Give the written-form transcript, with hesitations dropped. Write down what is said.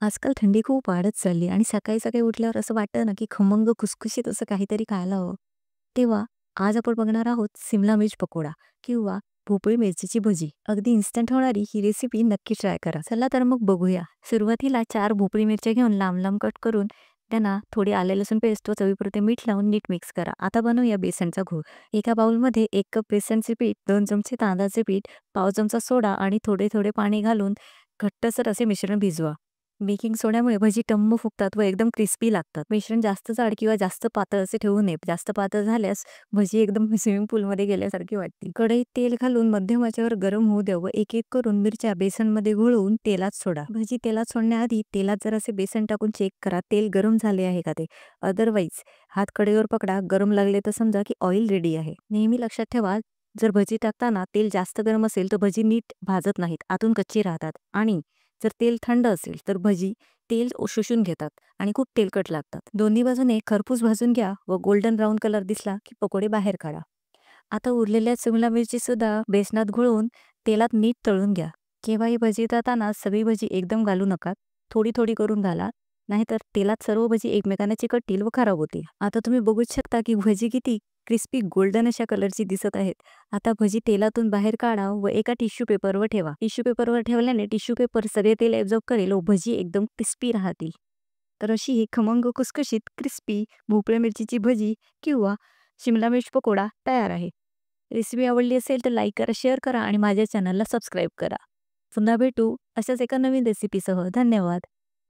आजकाल थंडी खूप वाढत चालली आणि सकाळी-सकाळी उठल्यावर असं वाटतं ना, की खमंग खुसखुशीत असं काहीतरी खायला हवं. तेव्हा आज आपण बघणार आहोत सिमला मिर्च पकोडा किंवा भोपळी मिरचीची भजी. अगदी इन्स्टंट होणारी ही रेसिपी नक्की ट्राय करा. चला तर मग बघूया. सुरुवातीला 4 भोपळी मिरच्या घेऊन लांब-लांब कट करून त्यांना थोडी आले लसूण पेस्ट व चवीपुरते मीठ लावून नीट मिक्स करा. आता बनवूया बेसनचा घोळ. एका बाउलमध्ये 1 कप बेसनचे पीठ, 2 चमचे तांदळाचे पीठ, पाव चमचा सोडा आणि थोडे-थोडे पाणी घालून घट्टसर असे मिश्रण भिजवा. बेकिंग सोड्यामुळे भजी टम्म फुगतात व एकदम क्रिस्पी लागतात. मिश्रण जास्त जाड किंवा जास्त पातळ असे ठेवू नये. जास्त पातळ झाल्यास भजी एकदम स्विमिंग पूलमध्ये गेल्यासारखी वाटते. कढईत तेल घालून मध्यम आचेवर गरम होऊ द्या व एक-एक करून मिरच्या बेसनमध्ये घोळवून तेलात सोडा. भजी तेलात सोडण्याआधी तेलात जरासे बेसन टाकून चेक करा तेल गरम झाले आहे का ते. अदरवाईज हात कढईवर पकडा. गरम लागले तर समजा की ऑइल रेडी आहे. नेहमी लक्षात ठेवा, जर भजी टाकताना तेल जास्त गरम असेल तर भजी नीट भाजत नाहीत, आतून कच्ची राहतात आणि जर तेल थंड असेल तर भजी तेल शोषून घेतात आणि खूप तेलकट लागतात. दोन्ही बाजूने खरपूस भाजून घ्या व गोल्डन ब्राऊन कलर दिसला की पकोडे बाहेर काढा. आता उरलेल्या शिमला मिरची सुद्धा बेसनात घोळवून तेलात नीट तळून घ्या. केव्हाही भजी तळताना सगळी भजी एकदम घालू नका. थोडी-थोडी करून घाला. नाहीतर तेलात सर्व भजी एकमेकांना चिकटतील व खराब होतील. आता तुम्ही बघूच शकता की भजी किती क्रिस्पी गोल्डन अशा कलरची दिसत आहेत. आता भजी तेलातून बाहेर काढा व एका टिश्यू पेपरवर ठेवा. टिश्यू पेपरवर ठेवल्याने टिश्यू पेपर सगळे तेल ॲब्झॉर्ब करेल व भजी एकदम क्रिस्पी राहतील. तर अशी ही खमंग खुसखुशीत क्रिस्पी भोपळ्या मिरचीची भजी किंवा शिमला मिर्च पकोडा तयार आहे. रेसिपी आवडली असेल तर लाईक करा, शेअर करा आणि माझ्या चॅनलला सबस्क्राईब करा. पुन्हा भेटू अशाच एका नवीन रेसिपीसह. धन्यवाद.